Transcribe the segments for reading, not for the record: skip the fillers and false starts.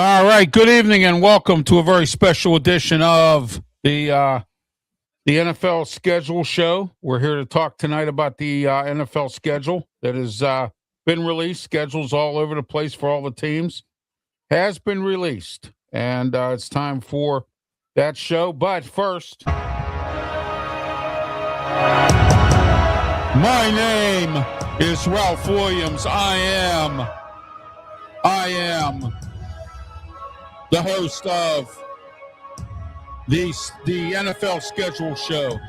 All right. Good evening and welcome to a very special edition of the NFL schedule show. We're here to talk tonight about the NFL schedule that has been released. Schedules all over the place for all the teams has been released, and it's time for that show. But first, my name is Ralph Williams. I am the host of the NFL schedule show.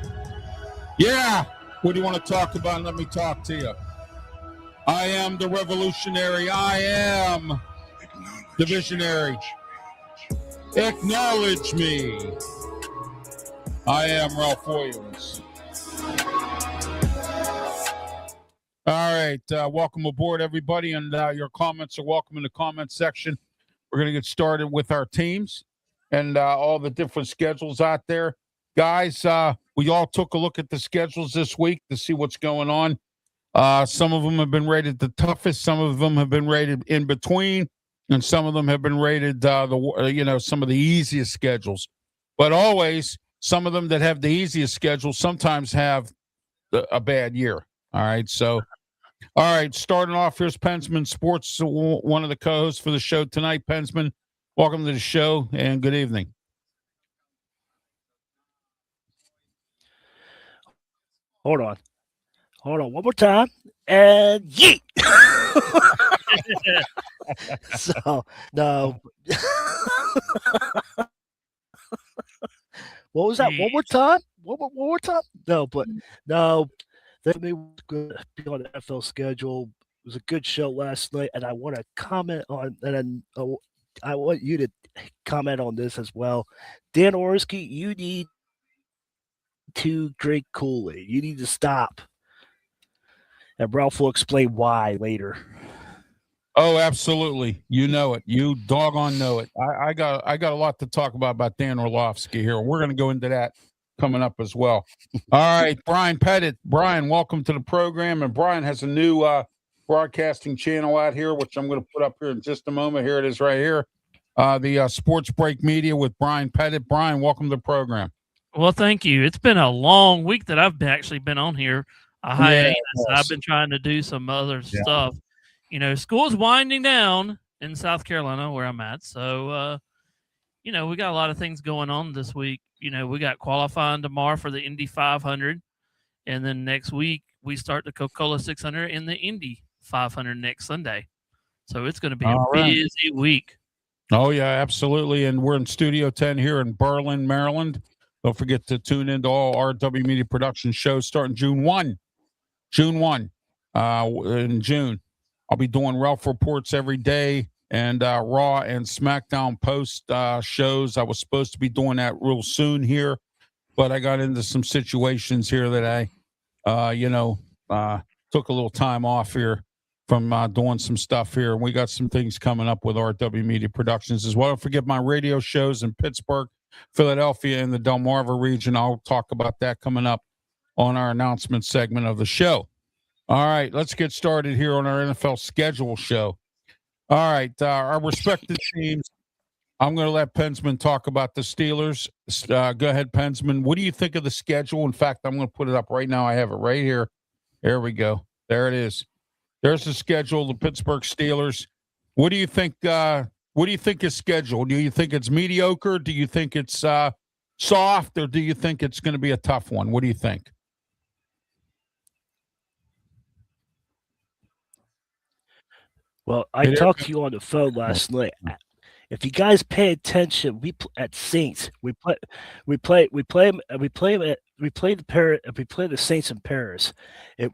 Yeah, what do you want to talk about? Let me talk to you. I am the revolutionary. I am the visionary. Acknowledge me. I am Ralph Williams. All right, welcome aboard, everybody, and your comments are welcome in the comment section. We're going to get started with our teams and all the different schedules out there. Guys, we all took a look at the schedules this week to see what's going on. Some of them have been rated the toughest. Some of them have been rated in between. And some of them have been rated, some of the easiest schedules. But always, some of them that have the easiest schedule sometimes have a bad year. All right, so... All right, starting off, here's Pensman Sports, one of the co-hosts for the show tonight. Pensman, welcome to the show and good evening. Hold on, one more time, and yeet. So, no. What was that? One more time? One more time? No, but no. That made it good to be on the NFL schedule. It was a good show last night, and I want to comment on, and I want you to comment on this as well. Dan Orski, you need to drink Kool-Aid. You need to stop. And Ralph will explain why later. Oh, absolutely. You know it. You doggone know it. I got a lot to talk about Dan Orlovsky here. We're going to go into that coming up as well. All right, Brian Pettit. Brian, welcome to the program. And Brian has a new broadcasting channel out here, which I'm going to put up here in just a moment. Here it is right here. The Sports Break Media with Brian Pettit. Brian, welcome to the program. Well, thank you. It's been a long week that I've actually been on here. Hiatus. I've been trying to do some other stuff. You know, school's winding down in South Carolina where I'm at. So, we got a lot of things going on this week. We got qualifying tomorrow for the Indy 500. And then next week, we start the Coca-Cola 600 in the Indy 500 next Sunday. So it's going to be a busy week. Oh, yeah, absolutely. And we're in Studio 10 here in Berlin, Maryland. Don't forget to tune into all RW Media Production shows starting June 1. In June. I'll be doing Ralph Reports every day. And Raw and SmackDown post shows. I was supposed to be doing that real soon here, but I got into some situations here that I, took a little time off here from doing some stuff here. And we got some things coming up with RW Media Productions as well. Don't forget my radio shows in Pittsburgh, Philadelphia, and the Delmarva region. I'll talk about that coming up on our announcement segment of the show. All right, let's get started here on our NFL schedule show. All right, our respected teams. I'm going to let Pensman talk about the Steelers. Go ahead, Pensman. What do you think of the schedule? In fact, I'm going to put it up right now. I have it right here. There we go. There it is. There's the schedule, the Pittsburgh Steelers. What do you think? What do you think is scheduled? Do you think it's mediocre? Do you think it's soft, or do you think it's going to be a tough one? What do you think? Well, I talked to you on the phone last night. If you guys pay attention, at Saints, we play the Saints in Paris.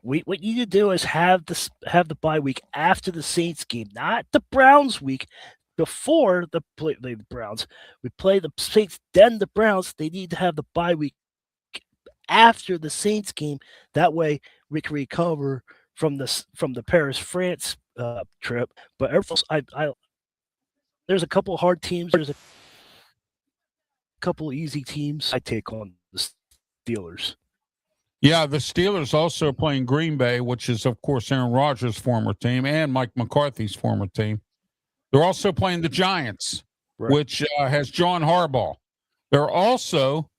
What you need to do is have the bye week after the Saints game, not the Browns week. Before the Browns, we play the Saints, then the Browns. They need to have the bye week after the Saints game. That way, we can recover from the Paris, France trip. But there's a couple hard teams. There's a couple easy teams. I take on the Steelers. Yeah, the Steelers also are playing Green Bay, which is, of course, Aaron Rodgers' former team and Mike McCarthy's former team. They're also playing the Giants. Right. which has John Harbaugh. They're also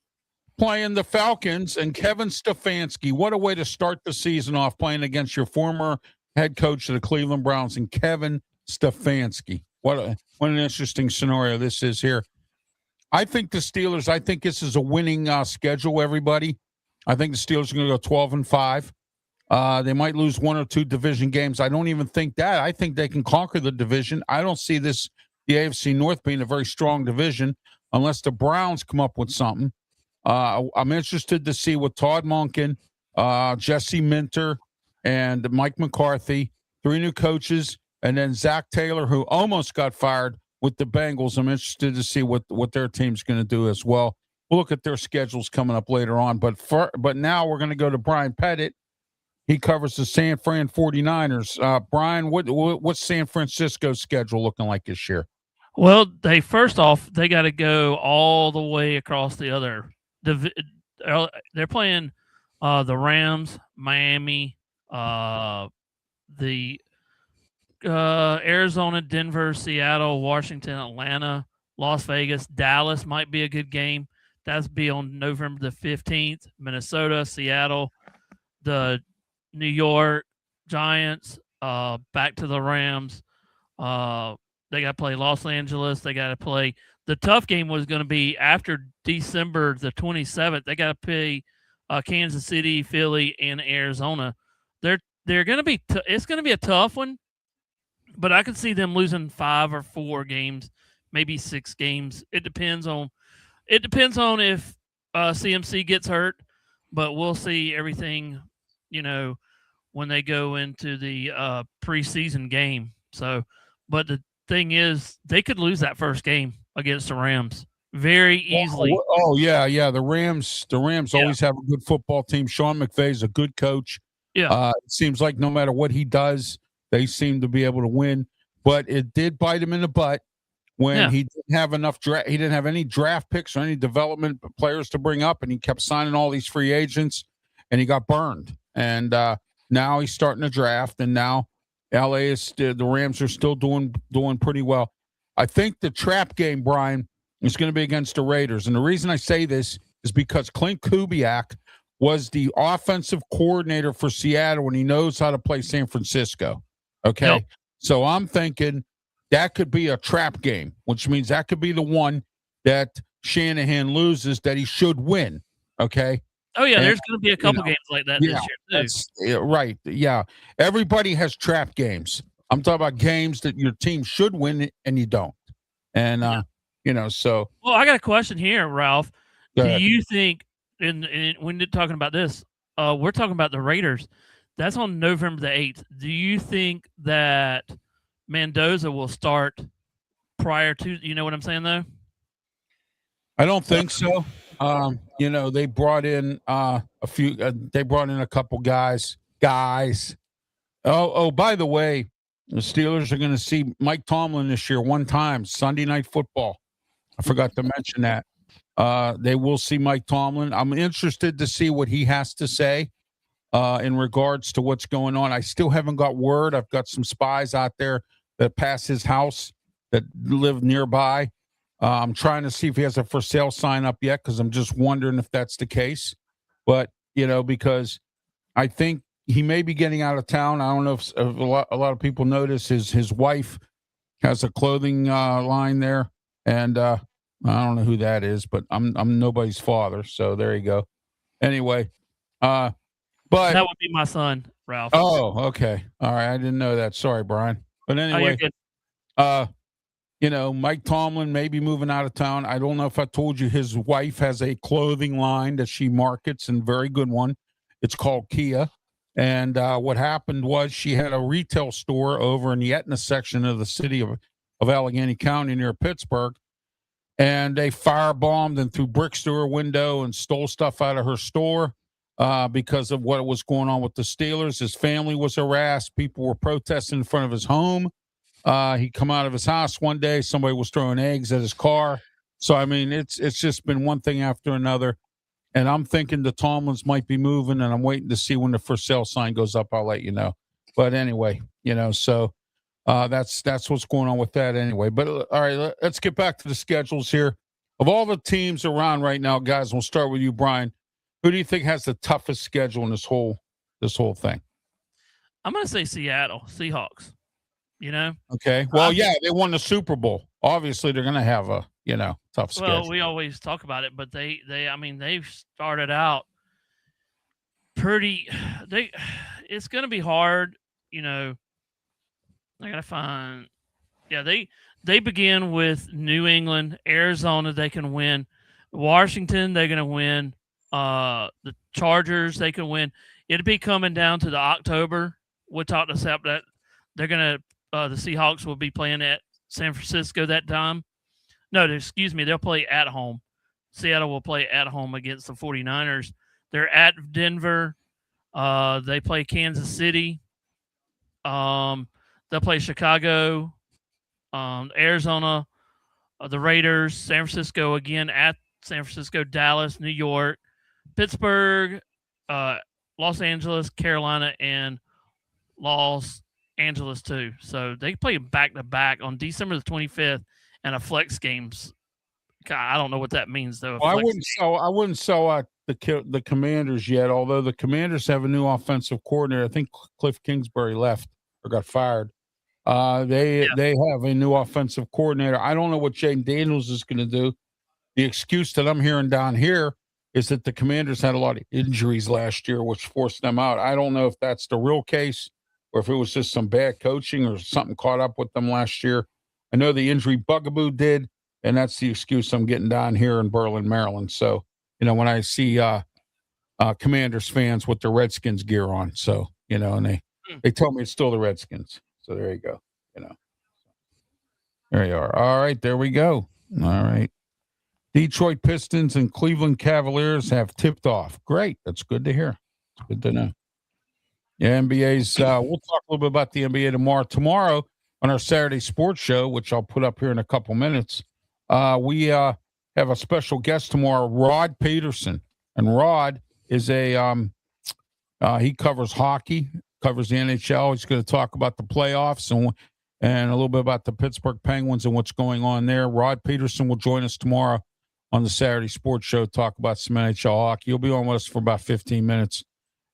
playing the Falcons and Kevin Stefanski. What a way to start the season off, playing against your former head coach of the Cleveland Browns and Kevin Stefanski. What an interesting scenario this is here. I think the Steelers, I think this is a winning schedule, everybody. I think the Steelers are going to go 12-5. They might lose 1 or 2 division games. I don't even think that. I think they can conquer the division. I don't see the AFC North being a very strong division unless the Browns come up with something. I'm interested to see what Todd Monken, Jesse Minter, and Mike McCarthy, 3 new coaches, and then Zach Taylor, who almost got fired with the Bengals. I'm interested to see what their team's going to do as well. We'll look at their schedules coming up later on. But now we're going to go to Brian Pettit. He covers the San Fran 49ers. Brian, what's San Francisco's schedule looking like this year? Well, they got to go all the way across the other. They're playing the Rams, Miami, the Arizona, Denver, Seattle, Washington, Atlanta, Las Vegas, Dallas might be a good game. That's be on November the 15th. Minnesota, Seattle, the New York Giants, back to the Rams. They got to play Los Angeles. They got to play. The tough game was going to be after December the 27th. They got to play Kansas City, Philly, and Arizona. They're going to be. It's going to be a tough one, but I could see them losing 5 or 4 games, maybe 6 games. It depends on if CMC gets hurt, but we'll see everything. When they go into the preseason game. So, but the thing is, they could lose that first game against the Rams very easily. Oh yeah. The Rams always have a good football team. Sean McVay's a good coach. Yeah. It seems like no matter what he does, they seem to be able to win. But it did bite him in the butt when he didn't have enough draft. He didn't have any draft picks or any development players to bring up, and he kept signing all these free agents, and he got burned. And now he's starting to draft, and now the Rams are still doing pretty well. I think the trap game, Brian, is going to be against the Raiders. And the reason I say this is because Clint Kubiak was the offensive coordinator for Seattle, and he knows how to play San Francisco. Okay? Yep. So I'm thinking that could be a trap game, which means that could be the one that Shanahan loses that he should win. Okay? Oh, yeah, there's going to be a couple games like that this year, too. Right, yeah. Everybody has trap games. I'm talking about games that your team should win and you don't. And, so. Well, I got a question here, Ralph. Go Do ahead. you think, and when you're talking about this, we're talking about the Raiders. That's on November the 8th. Do you think that Mendoza will start prior to, you know what I'm saying, though? I don't think so. They brought in a couple guys. Oh, by the way, the Steelers are going to see Mike Tomlin this year one time, Sunday Night Football. I forgot to mention that. They will see Mike Tomlin. I'm interested to see what he has to say in regards to what's going on. I still haven't got word. I've got some spies out there that pass his house that live nearby. I'm trying to see if he has a for sale sign up yet because I'm just wondering if that's the case. But, because I think he may be getting out of town. I don't know if a lot of people notice his wife has a clothing line there. And I don't know who that is, but I'm nobody's father. So there you go. Anyway, but that would be my son, Ralph. Oh, okay. All right. I didn't know that. Sorry, Brian. But anyway, Mike Tomlin may be moving out of town. I don't know if I told you his wife has a clothing line that she markets, and very good one. It's called Kia. And what happened was she had a retail store over in the Etna section of the city of Allegheny County near Pittsburgh. And they firebombed and threw bricks through her window and stole stuff out of her store because of what was going on with the Steelers. His family was harassed. People were protesting in front of his home. He come out of his house one day. Somebody was throwing eggs at his car. So, I mean, it's just been one thing after another. And I'm thinking the Tomlins might be moving, and I'm waiting to see when the for sale sign goes up. I'll let you know. But anyway, so That's what's going on with that anyway. But all right, let's get back to the schedules here. Of all the teams around right now, guys, we'll start with you, Brian. Who do you think has the toughest schedule in this whole thing? I'm going to say Seattle Seahawks. Okay. Well, yeah, they won the Super Bowl. Obviously, they're going to have a tough schedule. Well, we always talk about it, but they've started out pretty. It's going to be hard. I got to find. Yeah, they begin with New England, Arizona. They can win. Washington, they're going to win. The Chargers, they can win. It'll be coming down to the October. We'll talk to Sep that they're going to. The Seahawks will be playing at San Francisco that time. No, excuse me. They'll play at home. Seattle will play at home against the 49ers. They're at Denver. They play Kansas City. They'll play Chicago, Arizona, the Raiders, San Francisco again at San Francisco, Dallas, New York, Pittsburgh, Los Angeles, Carolina, and Los Angeles too. So they play back to back on December the 25th and a flex games. I don't know what that means though. Well, I wouldn't sell out the Commanders yet. Although the Commanders have a new offensive coordinator. I think Cliff Kingsbury left or got fired. They have a new offensive coordinator. I don't know what Jane Daniels is going to do. The excuse that I'm hearing down here is that the Commanders had a lot of injuries last year, which forced them out. I don't know if that's the real case or if it was just some bad coaching or something caught up with them last year. I know the injury bugaboo did, and that's the excuse I'm getting down here in Berlin, Maryland. So, when I see Commanders fans with their Redskins gear on, so, and they tell me it's still the Redskins. So there you go, There you are. All right, there we go. All right. Detroit Pistons and Cleveland Cavaliers have tipped off. Great. That's good to hear. It's good to know. Yeah, NBA's, we'll talk a little bit about the NBA tomorrow. Tomorrow on our Saturday sports show, which I'll put up here in a couple minutes, we have a special guest tomorrow, Rod Peterson. And Rod is he covers hockey, covers the NHL. He's going to talk about the playoffs and a little bit about the Pittsburgh Penguins and what's going on there. Rod Peterson will join us tomorrow on the Saturday sports show, talk about some NHL hockey. He'll be on with us for about 15 minutes.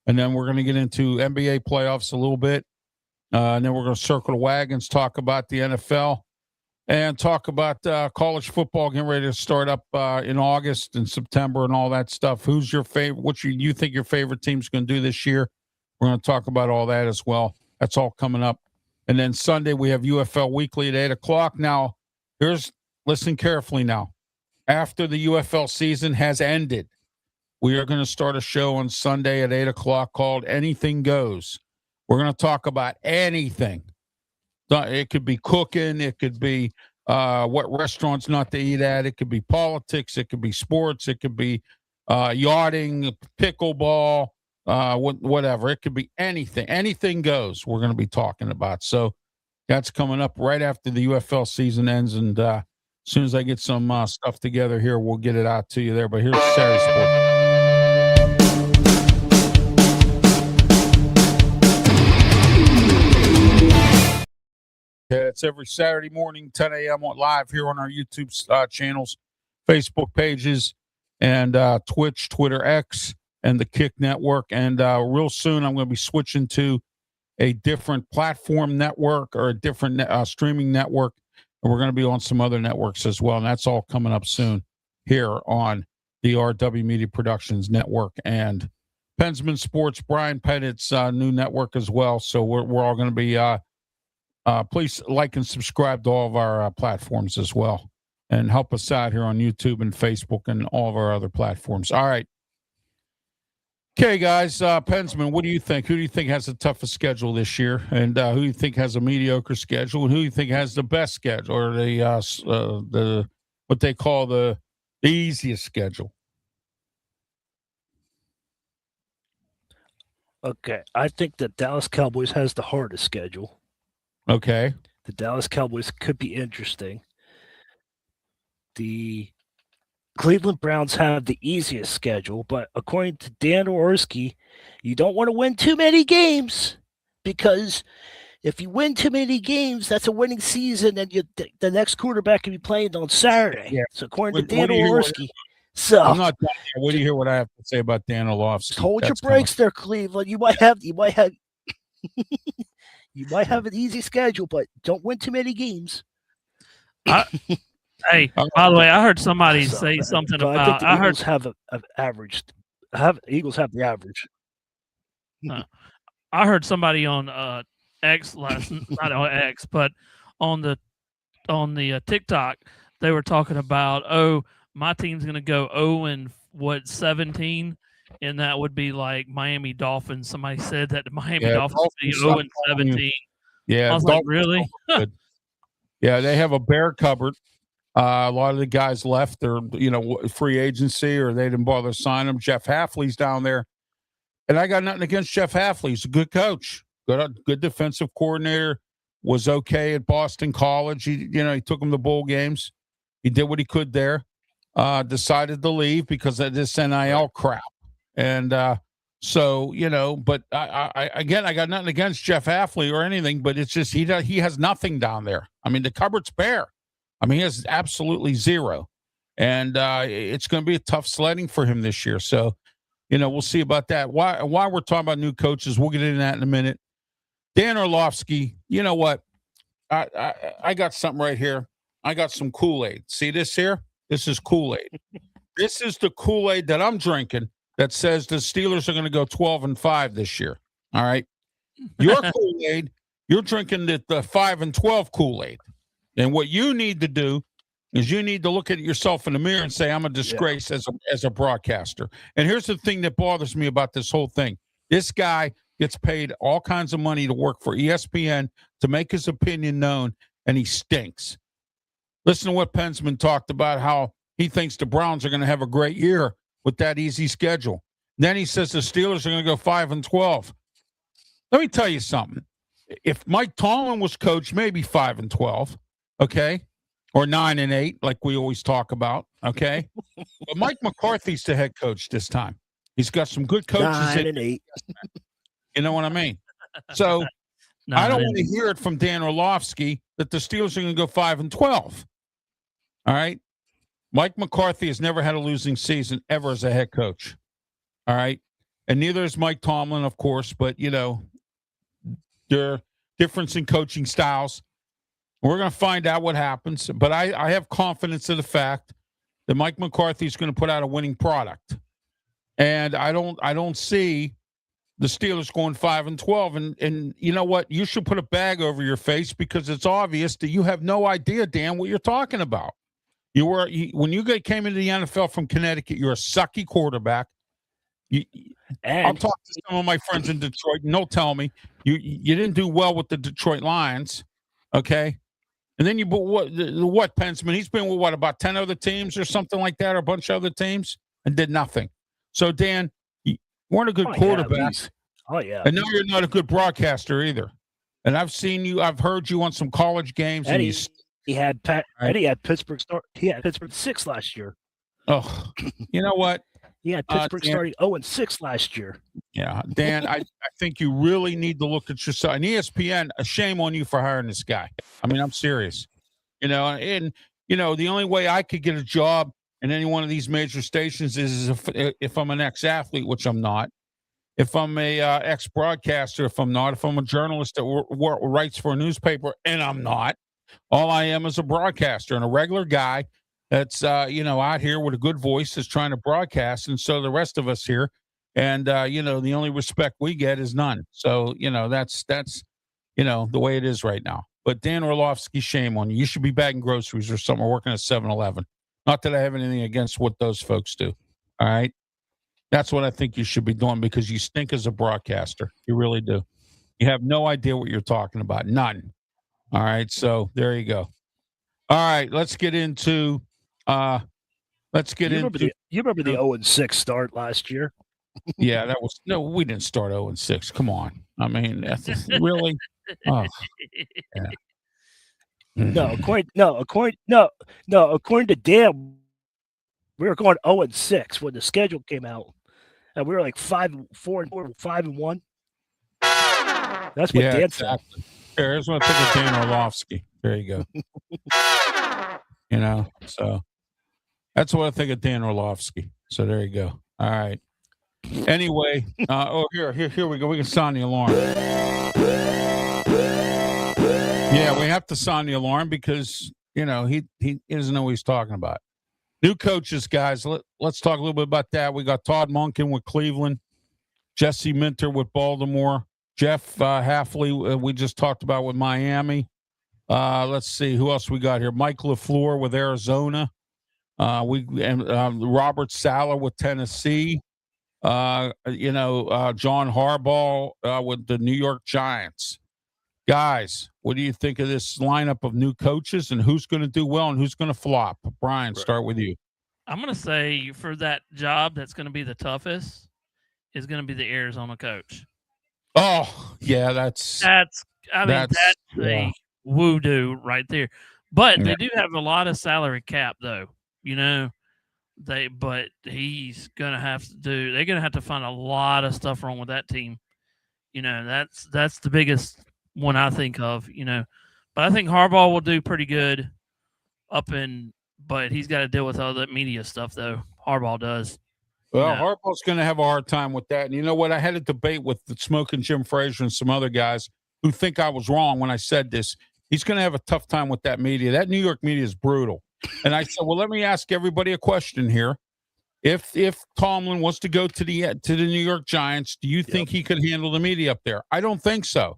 And then we're going to get into NBA playoffs a little bit. And then we're going to circle the wagons, talk about the NFL, and talk about college football getting ready to start up in August and September and all that stuff. Who's your favorite? What you think your favorite team's going to do this year? We're going to talk about all that as well. That's all coming up. And then Sunday, we have UFL Weekly at 8 o'clock. Now, listen carefully now. After the UFL season has ended, we are going to start a show on Sunday at 8 o'clock called Anything Goes. We're going to talk about anything. It could be cooking. It could be what restaurants not to eat at. It could be politics. It could be sports. It could be yachting, pickleball, whatever. It could be anything. Anything goes. We're going to be talking about. So that's coming up right after the UFL season ends. And as soon as I get some stuff together here, we'll get it out to you there. But here's Saturday Sports. It's every Saturday morning, 10 a.m. live here on our YouTube channels, Facebook pages, and Twitch, Twitter, X, and the Kick Network. And real soon, I'm going to be switching to a different platform network or a different streaming network. And we're going to be on some other networks as well. And that's all coming up soon here on the RW Media Productions Network and Pensman Sports, Brian Pettit's new network as well. So we're all going to be please like and subscribe to all of our platforms as well, and help us out here on YouTube and Facebook and all of our other platforms. All right. Okay, guys, Pensman, what do you think? Who do you think has the toughest schedule this year? And who do you think has a mediocre schedule? And who do you think has the best schedule, or the what they call the easiest schedule? Okay, I think the Dallas Cowboys has the hardest schedule. Okay. The Dallas Cowboys could be interesting. The Cleveland Browns have the easiest schedule, but according to Dan Orski, you don't want to win too many games because if you win too many games, that's a winning season, and the next quarterback can be playing on Saturday. Yeah. So according What to Dan do you hear what- Orlovsky. So I'm not done yet. What do you hear what I have to say about Dan Orlovsky? just hold your That's coming. brakes there, Cleveland. You might have you might have an easy schedule, but don't win too many games. Hey, by the way, I heard somebody So, say something but I think about. the I heard Eagles have an average. Eagles have the average. I heard somebody on X not on X, but on the TikTok, they were talking about, oh, my team's going to go 0-17, and that would be like Miami Dolphins. Somebody said that the Miami Dolphins would be Dolphins 0-17. Yeah, I was like, Dolphins really? good. Yeah, they have a bare cupboard. A lot of the guys left their, free agency, or they didn't bother signing them. Jeff Hafley's down there, and I got nothing against Jeff Hafley. He's a good coach, good defensive coordinator. Was okay at Boston College. He took them to bowl games. He did what he could there. Decided to leave because of this NIL crap, and so But I got nothing against Jeff Hafley or anything, but it's just he has nothing down there. I mean, the cupboard's bare. I mean, he has absolutely zero, and it's going to be a tough sledding for him this year. So, we'll see about that. Why we're talking about new coaches, we'll get into that in a minute. Dan Orlovsky, you know what? I got something right here. I got some Kool-Aid. See this here? This is Kool-Aid. This is the Kool-Aid that I'm drinking that says the Steelers are going to go 12-5 this year. All right. Your Kool-Aid, you're drinking the 5-12 Kool-Aid. And what you need to do is you need to look at yourself in the mirror and say, I'm a disgrace as a broadcaster. And here's the thing that bothers me about this whole thing. This guy gets paid all kinds of money to work for ESPN to make his opinion known, and he stinks. Listen to what Pensman talked about, how he thinks the Browns are going to have a great year with that easy schedule. Then he says the Steelers are going to go 5-12. Let me tell you something. If Mike Tomlin was coach, maybe 5-12, okay, or 9-8, like we always talk about, okay. But Mike McCarthy's the head coach this time. He's got some good coaches. 9-8. You know what I mean? So I don't want to hear it from Dan Orlovsky that the Steelers are going to go 5-12. All right. Mike McCarthy has never had a losing season ever as a head coach. All right. And neither is Mike Tomlin, of course, but there are difference in coaching styles. We're going to find out what happens, but I have confidence in the fact that Mike McCarthy is going to put out a winning product. And I don't see the Steelers going 5-12. And you know what? You should put a bag over your face because it's obvious that you have no idea, Dan, what you're talking about. When you came into the NFL from Connecticut, you're a sucky quarterback. I'll talk to some of my friends in Detroit, and they'll tell me you didn't do well with the Detroit Lions, okay? And then what Pensman? He's been with about 10 other teams or something like that, or a bunch of other teams, and did nothing. So Dan, you weren't a good quarterback. Yeah. And now you're not a good broadcaster either. And I've heard you on some college games, and he had Pittsburgh start. He had Pittsburgh 6 last year. Oh, you know what? He had Pittsburgh starting 0-6 last year. Yeah, Dan, I think you really need to look at yourself. And ESPN, a shame on you for hiring this guy. I mean, I'm serious. The only way I could get a job in any one of these major stations is if I'm an ex-athlete, which I'm not. If I'm a ex-broadcaster, if I'm not. If I'm a journalist that writes for a newspaper, and I'm not. All I am is a broadcaster and a regular guy that's out here with a good voice that's trying to broadcast, and so the rest of us here, and the only respect we get is none. So that's the way it is right now. But Dan Orlovsky, shame on you. You should be bagging groceries or something, or working at 7-Eleven. Not that I have anything against what those folks do. All right, that's what I think you should be doing because you stink as a broadcaster. You really do. You have no idea what you're talking about. None. All right, so there you go. All right, let's get into. You remember the 0-6 start last year? Yeah, we didn't start 0-6. Come on, I mean, really? Oh, yeah. According to Dan, we were going 0-6 when the schedule came out, and we were like 5-4 and 5-1. That's what Dan said. Here's what I think of Dan Orlovsky. There you go. So that's what I think of Dan Orlovsky. So there you go. All right. Anyway, here we go. We can sound the alarm. Yeah, we have to sound the alarm because he doesn't know what he's talking about. New coaches, guys. Let's talk a little bit about that. We got Todd Monken with Cleveland, Jesse Minter with Baltimore, Jeff Hafley. We just talked about with Miami. Let's see who else we got here. Mike LaFleur with Arizona. Robert Saleh with Tennessee. John Harbaugh with the New York Giants. Guys, what do you think of this lineup of new coaches and who's going to do well and who's going to flop? Brian, start with you. I'm going to say for that job that's going to be the toughest is going to be the Arizona coach. Oh, yeah, that's a voodoo right there. But they do have a lot of salary cap, though. But he's going to have to they're going to have to find a lot of stuff wrong with that team. That's the biggest one I think of, but I think Harbaugh will do pretty good but he's got to deal with all that media stuff though. Harbaugh does. Well, Harbaugh's going to have a hard time with that. And you know what? I had a debate with the Smoking Jim Frazier and some other guys who think I was wrong when I said this. He's going to have a tough time with that media. That New York media is brutal. And I said, well, let me ask everybody a question here. If Tomlin was to go to the New York Giants, do you think he could handle the media up there? I don't think so.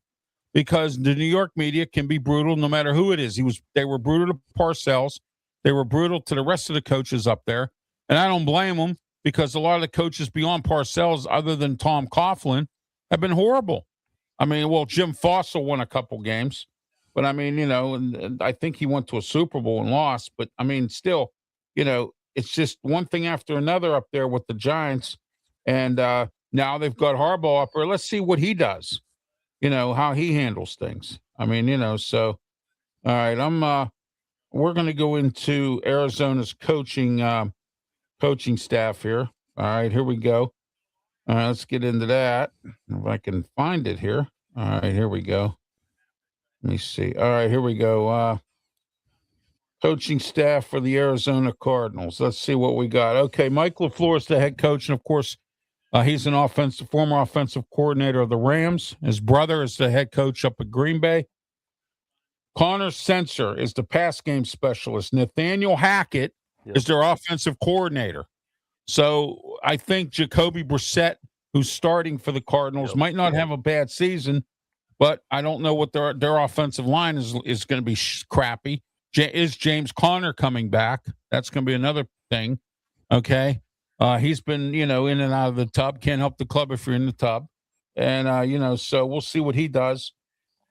Because the New York media can be brutal no matter who it is. They were brutal to Parcells. They were brutal to the rest of the coaches up there. And I don't blame them because a lot of the coaches beyond Parcells, other than Tom Coughlin, have been horrible. I mean, well, Jim Fossil won a couple games. But, I mean, and I think he went to a Super Bowl and lost. But, I mean, still, it's just one thing after another up there with the Giants. And now they've got Harbaugh up there. Let's see what he does. How he handles things. I mean, so all right, we're going to go into Arizona's coaching staff here. All right, here we go. All right, let's get into that. If I can find it here. All right, here we go. Let me see. All right, here we go. Coaching staff for the Arizona Cardinals. Let's see what we got. Okay, Mike LaFleur is the head coach, and of course, he's an former offensive coordinator of the Rams. His brother is the head coach up at Green Bay. Connor Sensor is the pass game specialist. Nathaniel Hackett is their offensive coordinator. So I think Jacoby Brissett, who's starting for the Cardinals, might not have a bad season, but I don't know what their offensive line is going to be crappy. Is James Conner coming back? That's going to be another thing. Okay. He's been, in and out of the tub. Can't help the club if you're in the tub. And, so we'll see what he does.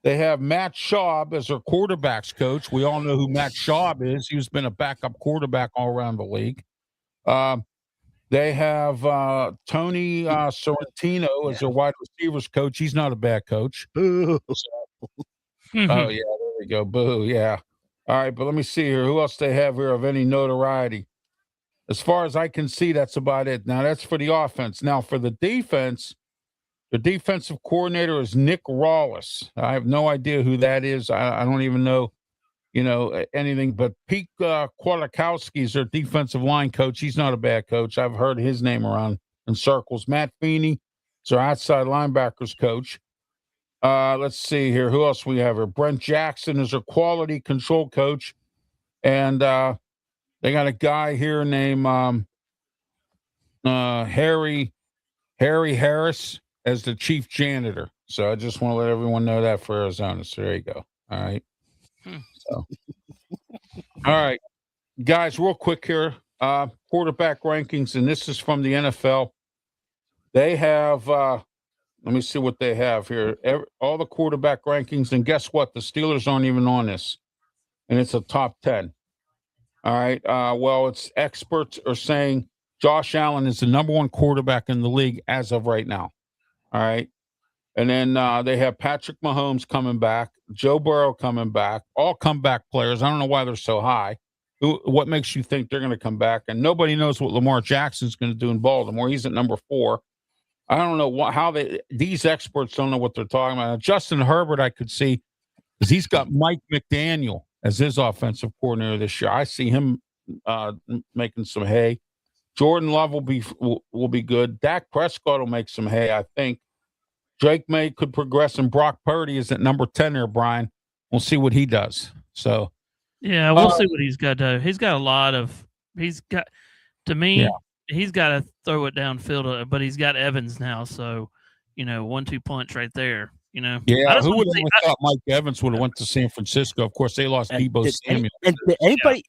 They have Matt Schaub as their quarterbacks coach. We all know who Matt Schaub is. He's been a backup quarterback all around the league. They have Tony Sorrentino as their wide receivers coach. He's not a bad coach. Boo. Oh, yeah, there we go. Boo, yeah. All right, but let me see here. Who else they have here of any notoriety? As far as I can see, that's about it. Now, that's for the offense. Now, for the defense, the defensive coordinator is Nick Rawlis. I have no idea who that is. I don't even know, anything. But Pete Kwiatkowski is their defensive line coach. He's not a bad coach. I've heard his name around in circles. Matt Feeney is our outside linebackers coach. Let's see here. Who else we have here? Brent Jackson is their quality control coach. And they got a guy here named Harry Harris as the chief janitor. So I just want to let everyone know that for Arizona. So there you go. All right. So, all right, guys, real quick here. Quarterback rankings, and this is from the NFL. They have, let me see what they have here. All the quarterback rankings, and guess what? The Steelers aren't even on this, and it's a top 10. All right. Well, it's experts are saying Josh Allen is the number one quarterback in the league as of right now. All right. And then they have Patrick Mahomes coming back, Joe Burrow coming back, all comeback players. I don't know why they're so high. What makes you think they're going to come back? And nobody knows what Lamar Jackson's going to do in Baltimore. He's at number 4. I don't know how these experts don't know what they're talking about. Justin Herbert, I could see because he's got Mike McDaniel as his offensive coordinator this year. I see him making some hay. Jordan Love will be good. Dak Prescott will make some hay, I think. Drake May could progress, and Brock Purdy is at number 10 there, Brian. We'll see what he does. So, yeah, we'll see what he's got to do. He's got a lot of – he's got – to me, he's got to throw it downfield, but he's got Evans now. So, 1-2 punch right there, Yeah, who would have thought Mike Evans would have went to San Francisco? Of course, they lost Deebo Samuel. And did anybody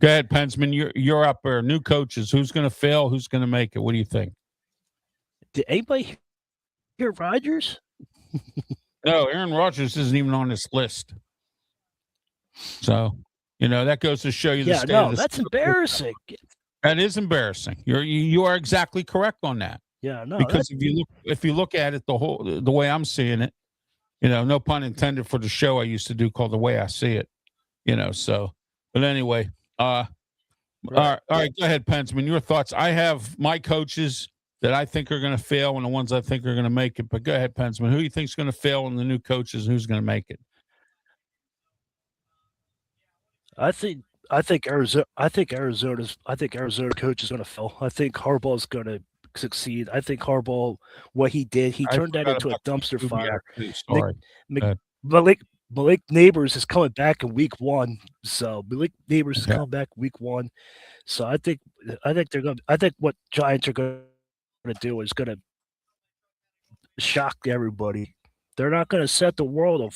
Go ahead, Pensman. You're up there. New coaches. Who's going to fail? Who's going to make it? What do you think? Did anybody hear Rodgers? No, Aaron Rodgers isn't even on this list. So, that goes to show you the state of the that's embarrassing. That is embarrassing. You are exactly correct on that. Yeah, no. Because if you look at it the way I'm seeing it, no pun intended for the show I used to do called The Way I See It. So but anyway, all right, go ahead, Pensman. Your thoughts. I have my coaches that I think are going to fail and the ones I think are going to make it. But go ahead, Pensman. Who do you think is going to fail and the new coaches and who's going to make it? I think Arizona coach is going to fail. I think Harbaugh is going to succeed. I think Harbaugh, what he did, he turned that into a dumpster fire. Malik Neighbors is coming back in week 1. So Malik Neighbors is coming back week 1. So I think what Giants are going to do is going to shock everybody. They're not going to set the world on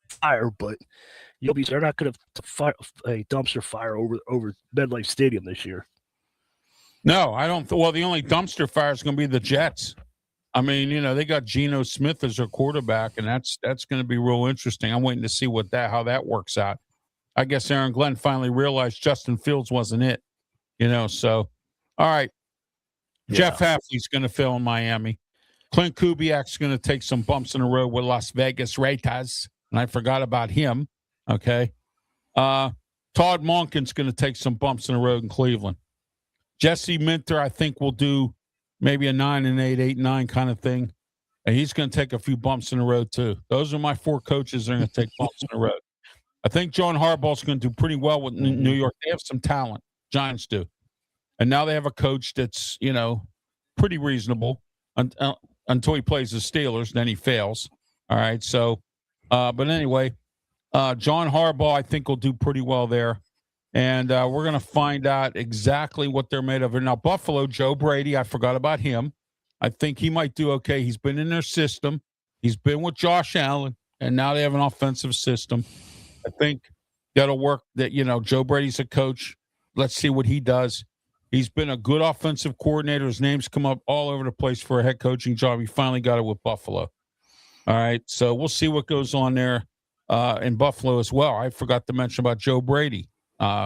fire, but they're not going to fire a dumpster fire over MetLife Stadium this year. No, I don't. Well, the only dumpster fire is going to be the Jets. I mean, they got Geno Smith as their quarterback, and that's going to be real interesting. I'm waiting to see how that works out. I guess Aaron Glenn finally realized Justin Fields wasn't it. So all right. Yeah. Jeff Hafley's going to fail in Miami. Clint Kubiak's going to take some bumps in the road with Las Vegas Raiders, and I forgot about him. Okay. Todd Monken's going to take some bumps in the road in Cleveland. Jesse Minter, I think, will do maybe a 9-8, 8-9 kind of thing. And he's going to take a few bumps in the road, too. Those are my 4 coaches that are going to take bumps in the road. I think John Harbaugh's going to do pretty well with New York. They have some talent. Giants do. And now they have a coach that's, pretty reasonable until he plays the Steelers. Then he fails. All right. So, but anyway, John Harbaugh, I think, will do pretty well there. And we're going to find out exactly what they're made of. And now, Buffalo, Joe Brady, I forgot about him. I think he might do okay. He's been in their system. He's been with Josh Allen, and now they have an offensive system. I think that'll work. That Joe Brady's a coach. Let's see what he does. He's been a good offensive coordinator. His name's come up all over the place for a head coaching job. He finally got it with Buffalo. All right, so we'll see what goes on there in Buffalo as well. I forgot to mention about Joe Brady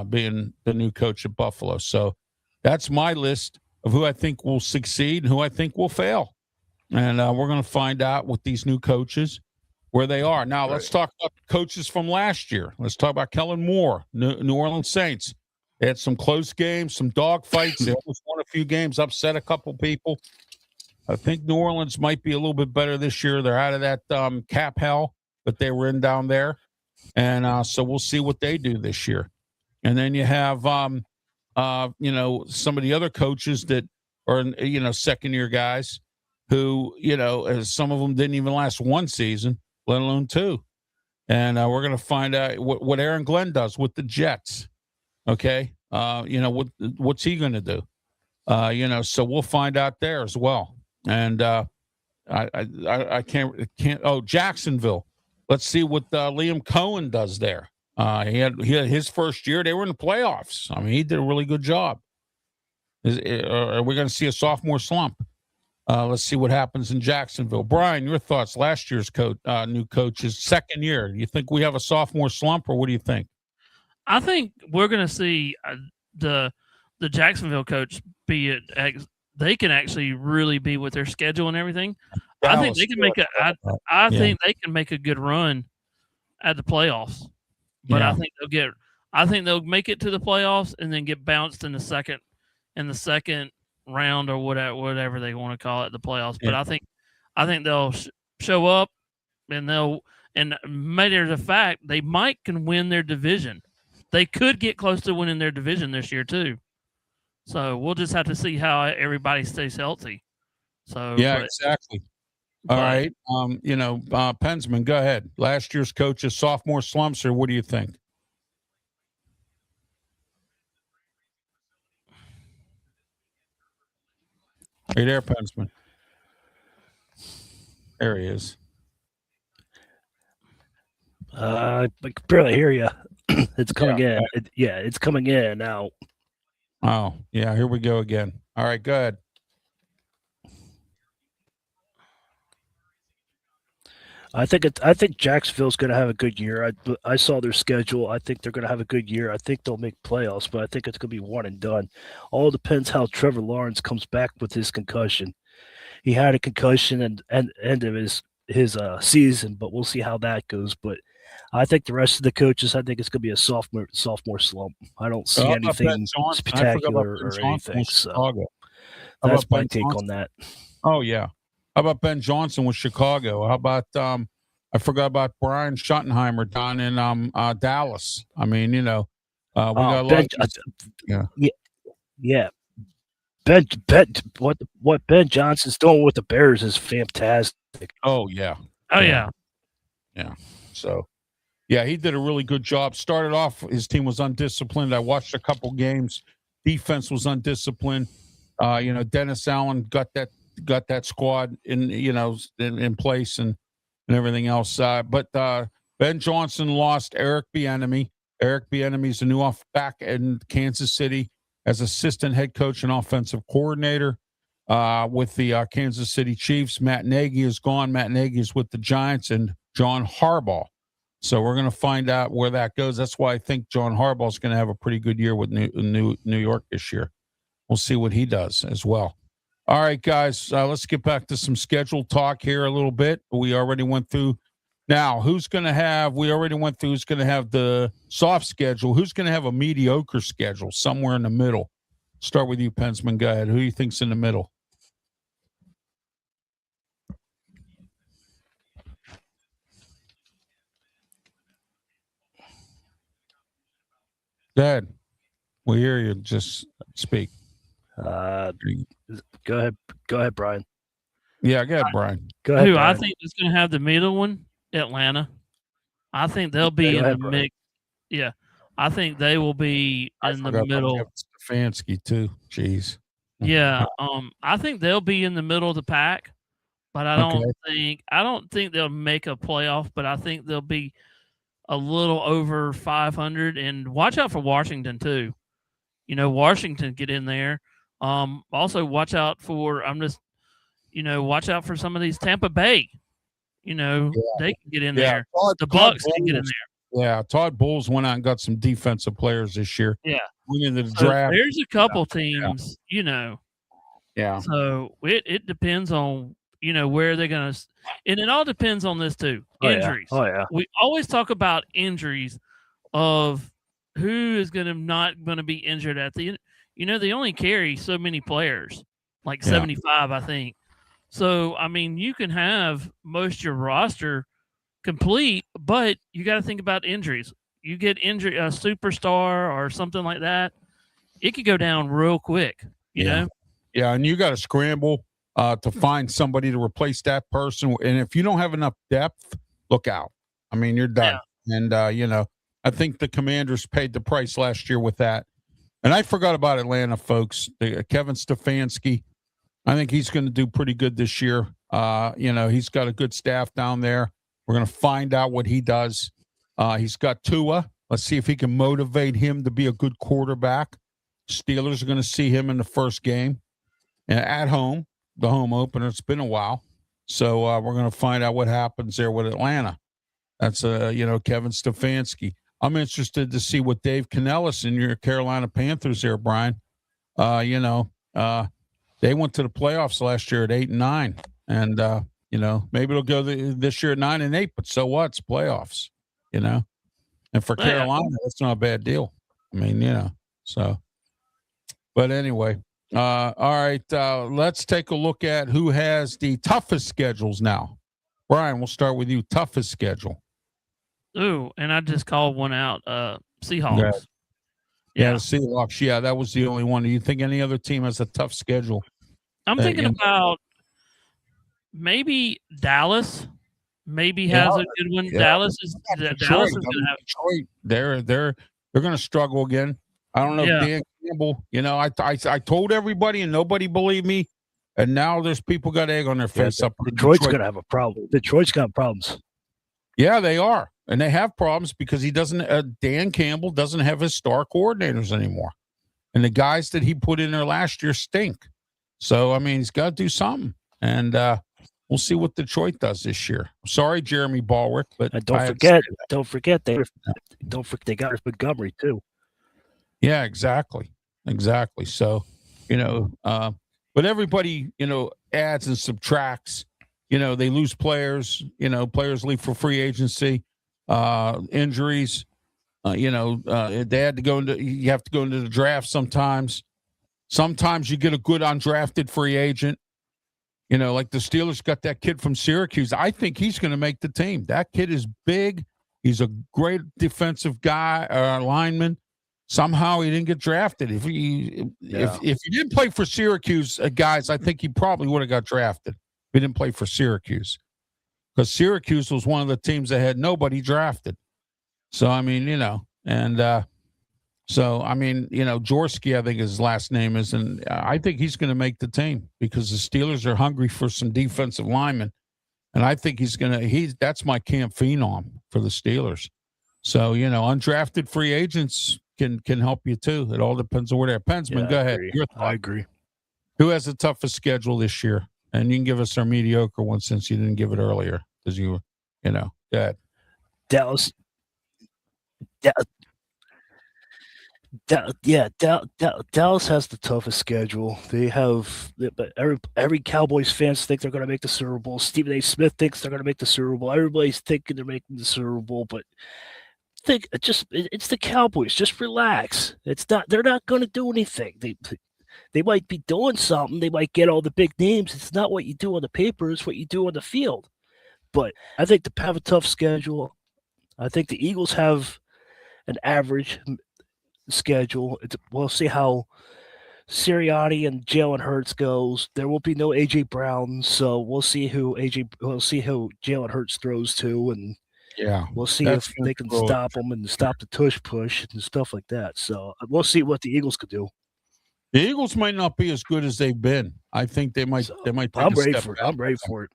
being the new coach at Buffalo. So that's my list of who I think will succeed and who I think will fail. And we're going to find out with these new coaches where they are. Now, let's talk about the coaches from last year. Let's talk about Kellen Moore, New Orleans Saints. They had some close games, some dog fights. They almost won a few games, upset a couple people. I think New Orleans might be a little bit better this year. They're out of that cap hell that they were in down there. And so we'll see what they do this year. And then you have, some of the other coaches that are, second-year guys who, some of them didn't even last one season, let alone 2. And we're going to find out what Aaron Glenn does with the Jets. Okay. What's he going to do? So we'll find out there as well. And I can't. Oh, Jacksonville. Let's see what Liam Cohen does there. He had his first year. They were in the playoffs. I mean, he did a really good job. Are we going to see a sophomore slump? Let's see what happens in Jacksonville. Brian, your thoughts? Last year's new coach's second year. Do you think we have a sophomore slump, or what do you think? I think we're going to see the Jacksonville coach be it. They can actually really be with their schedule and everything. I think they can make think they can make a good run at the playoffs. But I think they'll make it to the playoffs and then get bounced in the second round or whatever they want to call it, the playoffs. But I think they'll show up and And matter of fact, they can win their division. They could get close to winning their division this year too. So we'll just have to see how everybody stays healthy. So yeah, exactly. All right. Pensman, go ahead. Last year's coach's sophomore slumps, or what do you think? Are you there, Pensman? There he is. I can barely hear you. It's coming in. It's coming in now. Oh, yeah. Here we go again. All right, go ahead. I think Jacksonville's going to have a good year. I saw their schedule. I think they're going to have a good year. I think they'll make playoffs, but I think it's going to be one and done. All depends how Trevor Lawrence comes back with his concussion. He had a concussion and end of his season, but we'll see how that goes. But I think the rest of the coaches, I think it's going to be a sophomore slump. I don't see anything spectacular or anything. So that's my take on that. Oh yeah. How about Ben Johnson with Chicago? How about I forgot about Brian Schottenheimer down in Dallas. I mean, we got a lot. Yeah. Ben, what Ben Johnson's doing with the Bears is fantastic. Oh yeah. Yeah. So, yeah, he did a really good job. Started off, his team was undisciplined. I watched a couple games. Defense was undisciplined. Dennis Allen got that squad in place and everything else. But Ben Johnson lost Eric Bieniemy. Eric Bieniemy is the new back in Kansas City as assistant head coach and offensive coordinator with the Kansas City Chiefs. Matt Nagy is gone. Matt Nagy is with the Giants and John Harbaugh. So we're going to find out where that goes. That's why I think John Harbaugh is going to have a pretty good year with New York this year. We'll see what he does as well. All right, guys, let's get back to some schedule talk here a little bit. We already went through. Now, we already went through who's going to have the soft schedule. Who's going to have a mediocre schedule somewhere in the middle? Start with you, Pensman. Go ahead. Who do you think's in the middle? Go ahead. We hear you. Just speak. Go ahead, Brian. Yeah, go ahead, Brian. Go ahead. I think is going to have the middle one? Atlanta. I think they'll be in the mix. Yeah, I think they will be in the middle. Stefanski too. Jeez. Yeah, I think they'll be in the middle of the pack, but I don't think they'll make a playoff. But I think they'll be a little over 500. And watch out for Washington too. Washington get in there. Also watch out for watch out for some of these Tampa Bay. They can get in there. The Bucks can get in there. Yeah, Todd Bowles went out and got some defensive players this year. Yeah. Went into the draft. There's a couple teams, Yeah. So it depends on where they're gonna, and it all depends on this too. Injuries. Yeah. Oh yeah. We always talk about injuries of who is not gonna be injured at the end. They only carry so many players, like 75, I think. So, I mean, you can have most of your roster complete, but you got to think about injuries. You get injured, a superstar or something like that, it could go down real quick, you know? Yeah, and you got to scramble to find somebody to replace that person. And if you don't have enough depth, look out. I mean, you're done. Yeah. And, I think the Commanders paid the price last year with that. And I forgot about Atlanta, folks. Kevin Stefanski, I think he's going to do pretty good this year. He's got a good staff down there. We're going to find out what he does. He's got Tua. Let's see if he can motivate him to be a good quarterback. Steelers are going to see him in the first game at home, the home opener. It's been a while. So we're going to find out what happens there with Atlanta. That's, Kevin Stefanski. I'm interested to see what Dave Canellis and your Carolina Panthers there, Brian. They went to the playoffs last year at 8-9, and maybe it'll go this year at 9-8. But so what? It's playoffs, And for Carolina, that's not a bad deal. I mean, so. But anyway, all right. Let's take a look at who has the toughest schedules now. Brian, we'll start with you. Toughest schedule. Ooh, and I just called one out. Seahawks. Yeah, the Seahawks. Yeah, that was the only one. Do you think any other team has a tough schedule? I'm thinking about maybe Dallas. Maybe has a good one. Yeah. Dallas is Detroit. Dallas is going to have. Detroit. They're going to struggle again. I don't know if Dan Campbell. You know, I told everybody and nobody believed me, and now there's people got egg on their face. Up Detroit's going to have a problem. Detroit's got problems. Yeah, they are, and they have problems because he doesn't. Dan Campbell doesn't have his star coordinators anymore, and the guys that he put in there last year stink. So I mean, he's got to do something, and we'll see what Detroit does this year. Sorry, Jeremy Balwick, but don't forget they got Montgomery too. Yeah, exactly. So, you know, but everybody, you know, adds and subtracts. You know, they lose players. You know, players leave for free agency, injuries. You know, they had to go into. You have to go into the draft sometimes. Sometimes you get a good undrafted free agent. You know, like the Steelers got that kid from Syracuse. I think he's going to make the team. That kid is big. He's a great defensive guy, lineman. Somehow he didn't get drafted. If he didn't play for Syracuse, guys, I think he probably would have got drafted. He didn't play for Syracuse because Syracuse was one of the teams that had nobody drafted. So I mean, you know, and so I mean, you know, Jaworski, I think his last name is, and I think he's going to make the team because the Steelers are hungry for some defensive linemen, and I think that's my camp phenom for the Steelers. So you know, undrafted free agents can help you too. It all depends on where they're. Pensman, go ahead. I agree. Who has the toughest schedule this year? And you can give us our mediocre one since you didn't give it earlier because you know, go ahead. Dallas. Dallas has the toughest schedule. They have, but every Cowboys fans think they're going to make the Super Bowl. Stephen A. Smith thinks they're going to make the Super Bowl. Everybody's thinking they're making the Super Bowl, but it's the Cowboys. Just relax. They're not going to do anything. They might be doing something. They might get all the big names. It's not what you do on the paper. It's what you do on the field. But I think they have a tough schedule. I think the Eagles have an average schedule. We'll see how Sirianni and Jalen Hurts goes. There will be no AJ Brown, so we'll see who Jalen Hurts throws to, and we'll see if they can stop them and stop the tush push and stuff like that. So we'll see what the Eagles could do. The Eagles might not be as good as they've been. I think they might. Take I'm ready for it. I'm ready for it.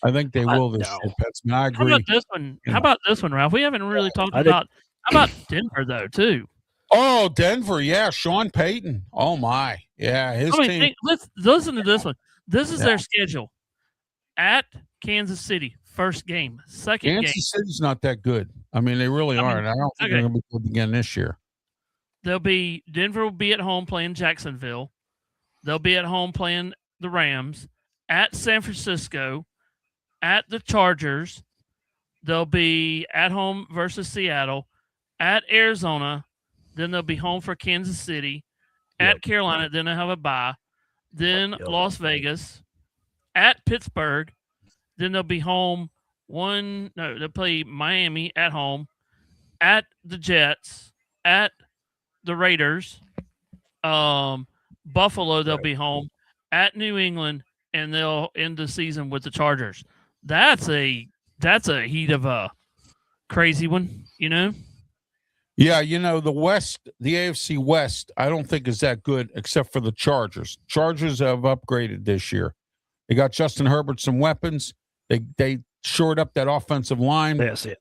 I think they will this year. I agree. How about this one? How about this one, Ralph? We haven't really talked about. How about Denver though too? Oh, Denver, yeah, Sean Payton. Oh my, yeah, his team. Let's listen to this one. This is their schedule: at Kansas City, first game, second game. Kansas City's not that good. I mean, they really aren't. I don't think they're going to be good again this year. Denver will be at home playing Jacksonville. They'll be at home playing the Rams. At San Francisco, at the Chargers. They'll be at home versus Seattle. At Arizona. Then they'll be home for Kansas City. At Carolina. Then they'll have a bye. Then Las Vegas. At Pittsburgh. Then they'll be home. They'll play Miami at home. At the Jets. At the Raiders. Buffalo, they'll be home. At New England. And they'll end the season with the Chargers. That's a heat of a crazy one, you know? Yeah, you know, the AFC West, I don't think is that good except for the Chargers. Chargers have upgraded this year. They got Justin Herbert some weapons. They shored up that offensive line. That's it.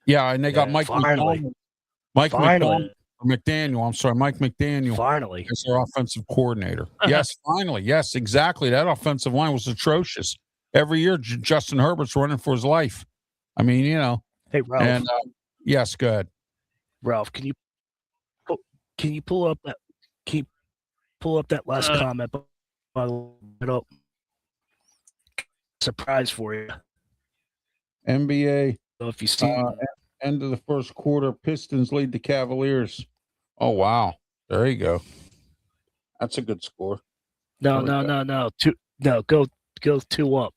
Yeah, and they got Mike McDaniel. Mike McDaniel. Finally. As their offensive coordinator. Yes, finally. Yes, exactly. That offensive line was atrocious. Every year, Justin Herbert's running for his life. I mean, you know. Hey, Ralph. And, yes, go ahead. Ralph, can you pull up that last comment? Surprise for you. NBA. So if you see end of the first quarter, Pistons lead the Cavaliers. Oh wow, there you go. That's a good score. No. Go 2 up.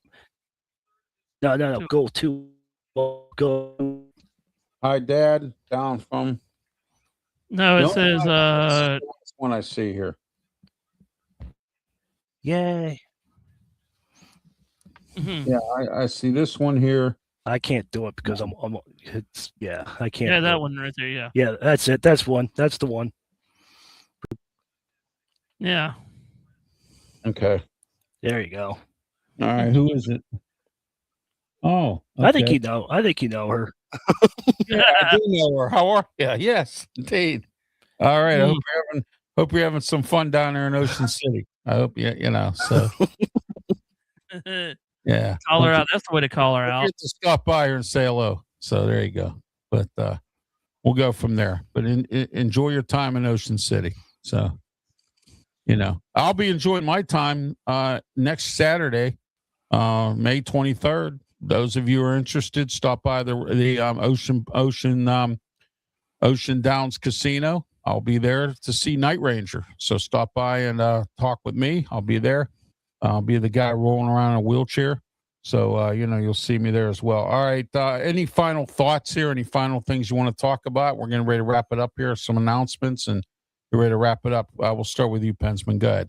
No. Go 2. Go. Hi, Dad. Down from. No, it No, says that's one I see here. Yay. mhm. Yeah, I see this one here. I can't do it because I'm it's I can't. Yeah, do that it. one right there. Yeah. Yeah, that's it. That's one. That's the one. Yeah. Okay. There you go. All right. Who is it? Oh, I think okay. you know. I think you know her. Yeah, I do know her. How are you? Yes, indeed. All right. I hope you're having some fun down there in Ocean City. I hope you know. So yeah. Call her Don't out. That's the way to call her Don't out. forget to stop by her and say hello. So there you go. But we'll go from there. But enjoy your time in Ocean City. So I'll be enjoying my time next Saturday, May 23rd. Those of you who are interested, stop by the Ocean Downs Casino. I'll be there to see Night Ranger. So stop by and talk with me. I'll be there. I'll be the guy rolling around in a wheelchair. So, you'll see me there as well. All right. Any final thoughts here? Any final things you want to talk about? We're getting ready to wrap it up here. Some announcements, and you're ready to wrap it up. We'll start with you, Pensman. Go ahead.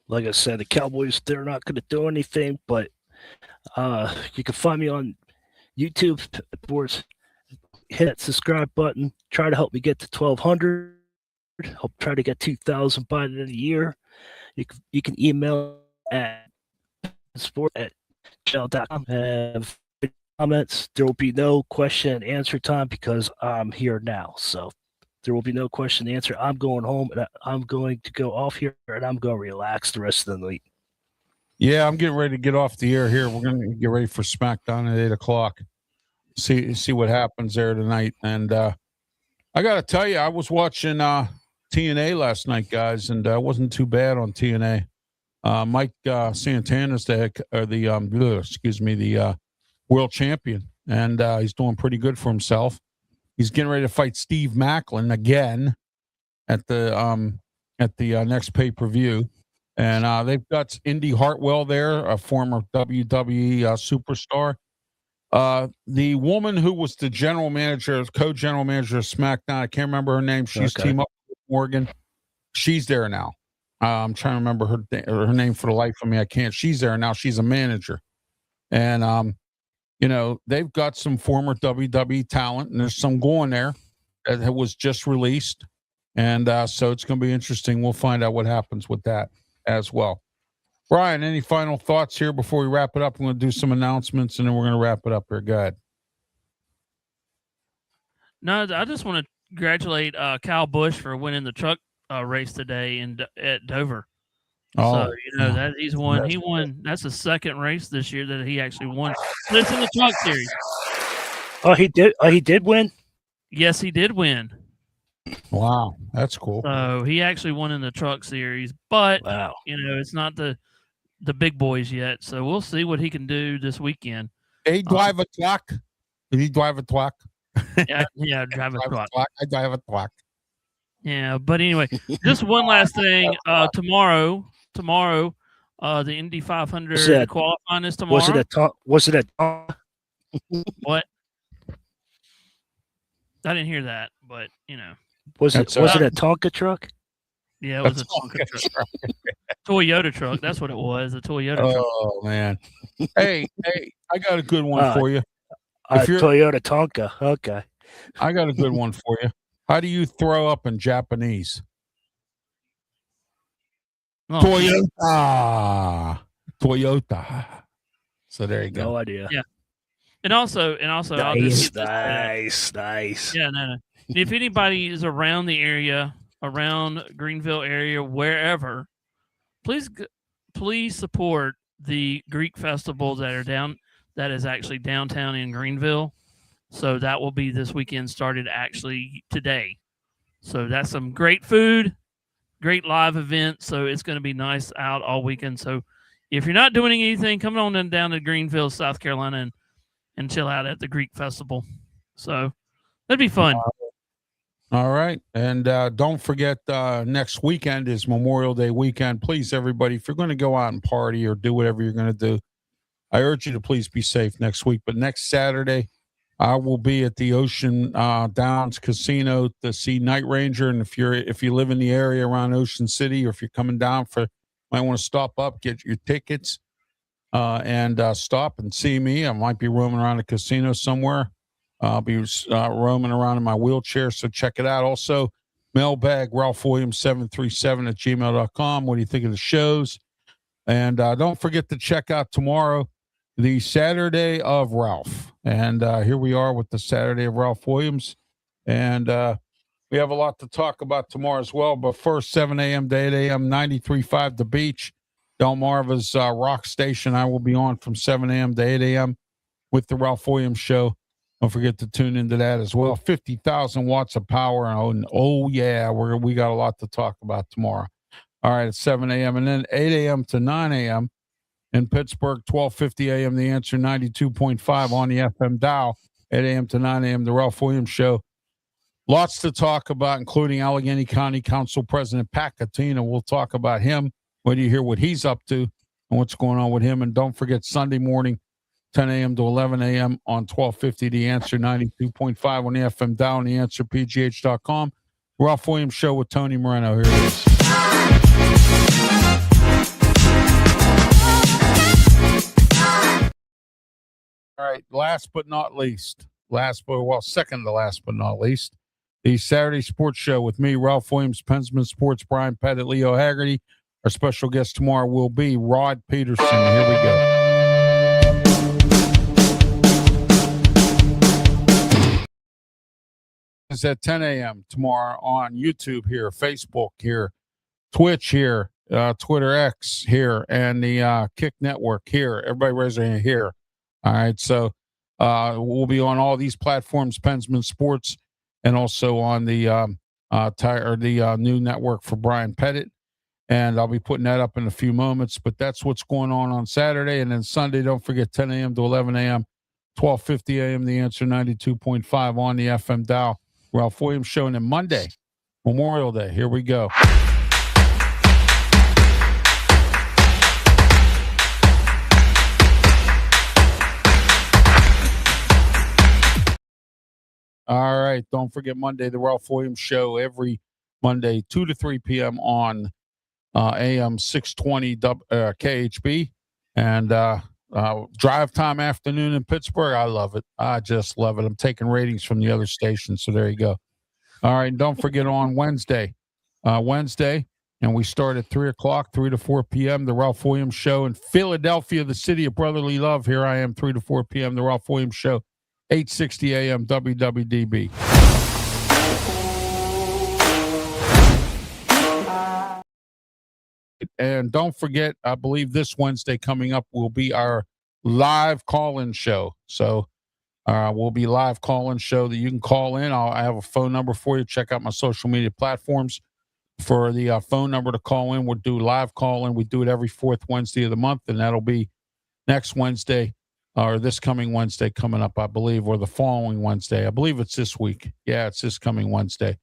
Like I said, the Cowboys, they're not going to do anything, but you can find me on YouTube. Boards. Hit that subscribe button. Try to help me get to 1,200. I'll try to get 2,000 by the end of the year. You can email at sport@gmail.com. Have comments. There will be no question and answer time because I'm here now. So there will be no question and answer. I'm going home and I'm going to go off here and I'm going to relax the rest of the night. Yeah, I'm getting ready to get off the air here. We're going to get ready for SmackDown at 8:00. See what happens there tonight. And I got to tell you, I was watching TNA last night, guys, and it wasn't too bad on TNA. Mike Santana's the world champion, and he's doing pretty good for himself. He's getting ready to fight Steve Macklin again at the next pay-per-view. And they've got Indy Hartwell there, a former WWE superstar. The woman who was the co-general manager of SmackDown, I can't remember her name. She's teamed up with Morgan. She's there now. I'm trying to remember her name for the life of me. I can't. She's there now. She's a manager. And, they've got some former WWE talent, and there's some going there that was just released. And so it's going to be interesting. We'll find out what happens with that as well. Brian, any final thoughts here before we wrap it up? I'm going to do some announcements, and then we're going to wrap it up here. Go ahead. No, I just want to congratulate Kyle Busch for winning the truck race today at Dover. Oh, so that he's won. He won. That's the second race this year that he actually won. It's in the truck series. Oh, he did. He did win. Yes, he did win. Wow, that's cool. So he actually won in the truck series, but wow, it's not the big boys yet. So we'll see what he can do this weekend. He drive a truck. Did he drive a truck? Yeah, drive a truck. I drive a truck. Yeah, but anyway, just one last thing. Tomorrow, the Indy 500 qualifying is tomorrow. Was it a what? I didn't hear that, but was it a Tonka truck? Yeah, it was a Tonka truck. Toyota truck. That's what it was. A Toyota truck. Oh man. Hey, I got a good one for you. Toyota Tonka. Okay. I got a good one for you. How do you throw up in Japanese? Oh. Toyota. So there you go. No idea. Yeah. And also, nice. Yeah, no. If anybody is around the area, around Greenville area, wherever, please support the Greek festival that is actually downtown in Greenville. So that will be this weekend, started actually today. So that's some great food, great live events. So it's going to be nice out all weekend. So if you're not doing anything, come on down to Greenville, South Carolina, and chill out at the Greek festival. So that'd be fun. All right. And don't forget, next weekend is Memorial Day weekend. Please, everybody, if you're going to go out and party or do whatever you're going to do, I urge you to please be safe next week. But next Saturday, I will be at the Ocean Downs Casino to see Night Ranger. And if you live in the area around Ocean City, or if you're coming down might want to stop up, get your tickets, and stop and see me. I might be roaming around the casino somewhere. I'll be roaming around in my wheelchair, so check it out. Also, mailbag Ralph Williams 737 at gmail.com. What do you think of the shows? And don't forget to check out tomorrow the Saturday of Ralph. And here we are with the Saturday of Ralph Williams. And we have a lot to talk about tomorrow as well. But first, 7 a.m. to 8 a.m., 93.5 The Beach, Delmarva's rock station. I will be on from 7 a.m. to 8 a.m. with the Ralph Williams Show. Don't forget to tune into that as well. 50,000 watts of power. And oh yeah, we got a lot to talk about tomorrow. All right, at 7 a.m. and then 8 a.m. to 9 a.m. in Pittsburgh, 12:50 a.m. The Answer 92.5 on the FM dial. 8 a.m. to 9 a.m. The Ralph Williams Show. Lots to talk about, including Allegheny County Council President Pat Katina. We'll talk about him, whether you hear what he's up to and what's going on with him. And don't forget Sunday morning, 10 a.m. to 11 a.m. on 1250 The Answer 92.5 on the FM dial and theanswerpgh.com. Ralph Williams Show with Tony Moreno. Here it is. All right, last but not least, second to last but not least, the Saturday Sports Show with me, Ralph Williams, Pensman Sports, Brian Pettit, Leo Haggerty. Our special guest tomorrow will be Rod Peterson. Here we go. It's at 10 a.m. tomorrow on YouTube here, Facebook here, Twitch here, Twitter X here, and the Kick Network here. Everybody raise their hand here. All right, so we'll be on all these platforms, Pensman Sports, and also on the new network for Brian Pettit. And I'll be putting that up in a few moments. But that's what's going on Saturday. And then Sunday, don't forget 10 a.m. to 11 a.m., 12:50 a.m. The Answer 92.5 on the FM dial. Ralph Williams Show. And then Monday, Memorial Day. Here we go. All right. Don't forget Monday, the Ralph Williams Show, every Monday, 2 to 3 p.m. on AM 620 KHB. And drive time afternoon in Pittsburgh. I love it. I just love it. I'm taking ratings from the other stations. So there you go. All right. Don't forget on Wednesday, and we start at 3 o'clock, 3 to 4 p.m., the Ralph Williams Show in Philadelphia, the city of brotherly love. Here I am, 3 to 4 p.m., the Ralph Williams Show, 860 a.m. WWDB. And don't forget, I believe this Wednesday coming up will be our live call-in show. So we'll be live call-in show that you can call in. I have a phone number for you. Check out my social media platforms for the phone number to call in. We'll do live call-in. We do it every fourth Wednesday of the month, and that'll be next Wednesday or this coming Wednesday coming up, I believe, or the following Wednesday. I believe it's this week. Yeah, it's this coming Wednesday.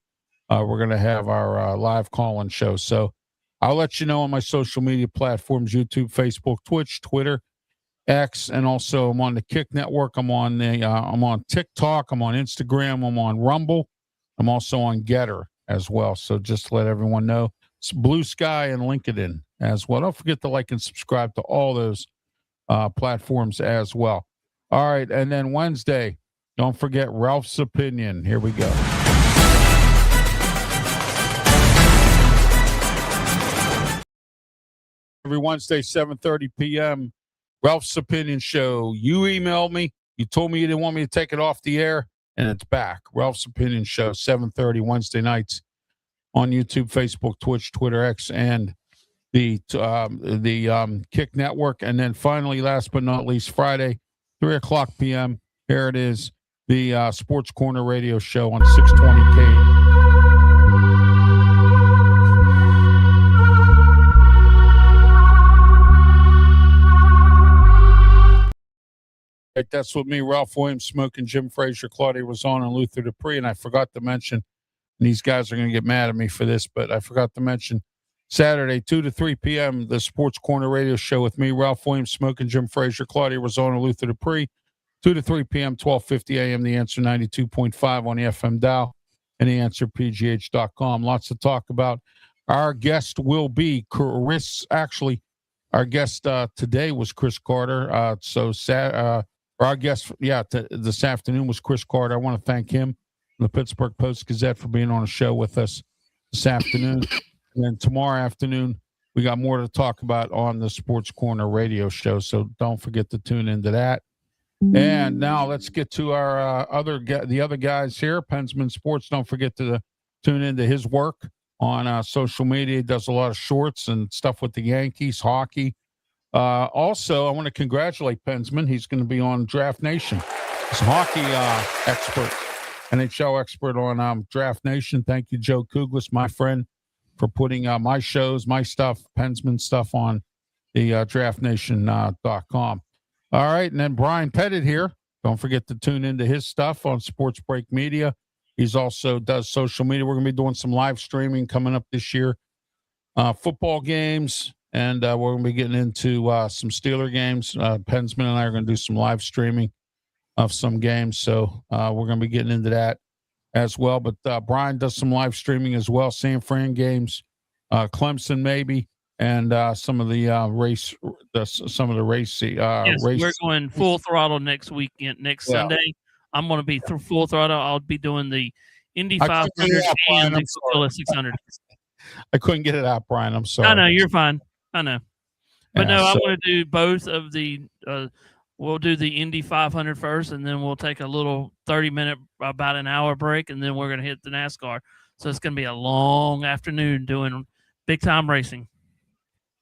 We're going to have our live call-in show. So I'll let you know on my social media platforms, YouTube, Facebook, Twitch, Twitter, X, and also I'm on the Kick Network. I'm on TikTok. I'm on Instagram. I'm on Rumble. I'm also on Getter as well. So just to let everyone know, it's Blue Sky and LinkedIn as well. Don't forget to like and subscribe to all those platforms as well. All right, and then Wednesday, don't forget Ralph's Opinion. Here we go. Every Wednesday, 7:30 p.m., Ralph's Opinion Show. You emailed me. You told me you didn't want me to take it off the air, and it's back. Ralph's Opinion Show, 7:30 Wednesday nights on YouTube, Facebook, Twitch, Twitter, X, and the Kick Network. And then finally, last but not least, Friday, 3 o'clock p.m., here it is, the Sports Corner Radio Show on 620K. That's with me, Ralph Williams, Smoking Jim Frazier, Claudia Razzone, and Luther Dupree. And I forgot to mention And these guys are going to get mad at me for this, but I forgot to mention Saturday, 2 to 3 p.m., the Sports Corner radio show with me, Ralph Williams, Smoking Jim Frazier, Claudia Rosano, Luther Dupree, 2 to 3 p.m., 12:50 a.m., The Answer 92.5 on the FM dial and theanswerpgh.com. Lots to talk about. Our guest will be Chris. Actually, our guest today was Chris Carter. Our guest, this afternoon was Chris Carter. I want to thank him, the Pittsburgh Post-Gazette, for being on the show with us this afternoon. And then tomorrow afternoon, we got more to talk about on the Sports Corner radio show. So don't forget to tune into that. And now let's get to our the other guys here. Pensman Sports. Don't forget to tune into his work on social media. He does a lot of shorts and stuff with the Yankees, hockey. Also, I want to congratulate Pensman. He's going to be on Draft Nation. He's a hockey expert, NHL expert on Draft Nation. Thank you, Joe Kuglis, my friend, for putting my shows, my stuff, Pensman stuff on the draftnation.com. All right, and then Brian Pettit here. Don't forget to tune into his stuff on Sports Break Media. He's also does social media. We're going to be doing some live streaming coming up this year, football games, and we're going to be getting into some Steeler games. Pensman and I are going to do some live streaming of some games, so we're going to be getting into that as well. But Brian does some live streaming as well, San Fran games, Clemson maybe, and some of the race. We're going full throttle next weekend, Sunday. I'm going to be through full throttle. I'll be doing the Indy 500 and the Coca-Cola 600. I couldn't get it out, Brian. I'm sorry. I know, you're fine. I know. But no, I'm going to do both of the we'll do the Indy 500 first, and then we'll take a little 30-minute, about an hour break, and then we're going to hit the NASCAR. So it's going to be a long afternoon doing big-time racing.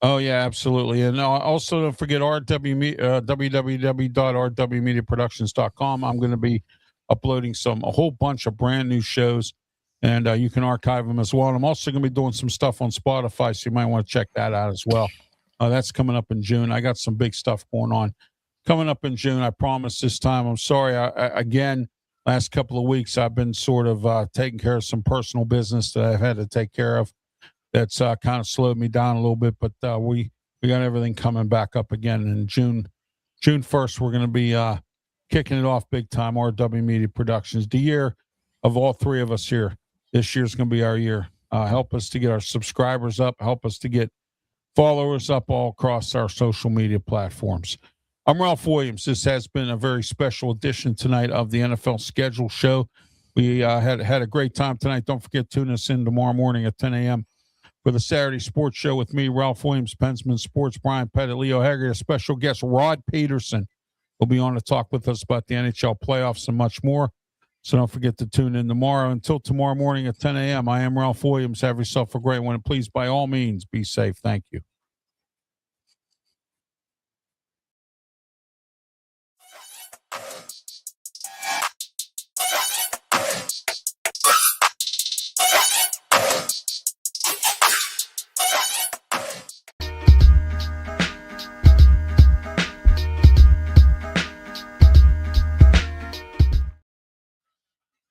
Oh, yeah, absolutely. And also don't forget www.rwmediaproductions.com. I'm going to be uploading a whole bunch of brand new shows, and you can archive them as well. And I'm also going to be doing some stuff on Spotify, so you might want to check that out as well. That's coming up in June. I got some big stuff going on coming up in June. I promise this time. I'm sorry. Again, last couple of weeks, I've been sort of taking care of some personal business that I've had to take care of. That's kind of slowed me down a little bit, but we got everything coming back up again. In June 1st, we're going to be kicking it off big time. RW Media Productions, the year of all three of us here. This year's going to be our year. Help us to get our subscribers up. Help us to get followers up all across our social media platforms. I'm Ralph Williams. This has been a very special edition tonight of the NFL Schedule Show. We had a great time tonight. Don't forget to tune us in tomorrow morning at 10 a.m. for the Saturday Sports Show with me, Ralph Williams, Pensman Sports, Brian Pettit, Leo Haggerty. A special guest, Rod Peterson, will be on to talk with us about the NHL playoffs and much more. So don't forget to tune in tomorrow. Until tomorrow morning at 10 a.m., I am Ralph Williams. Have yourself a great one. And please, by all means, be safe. Thank you.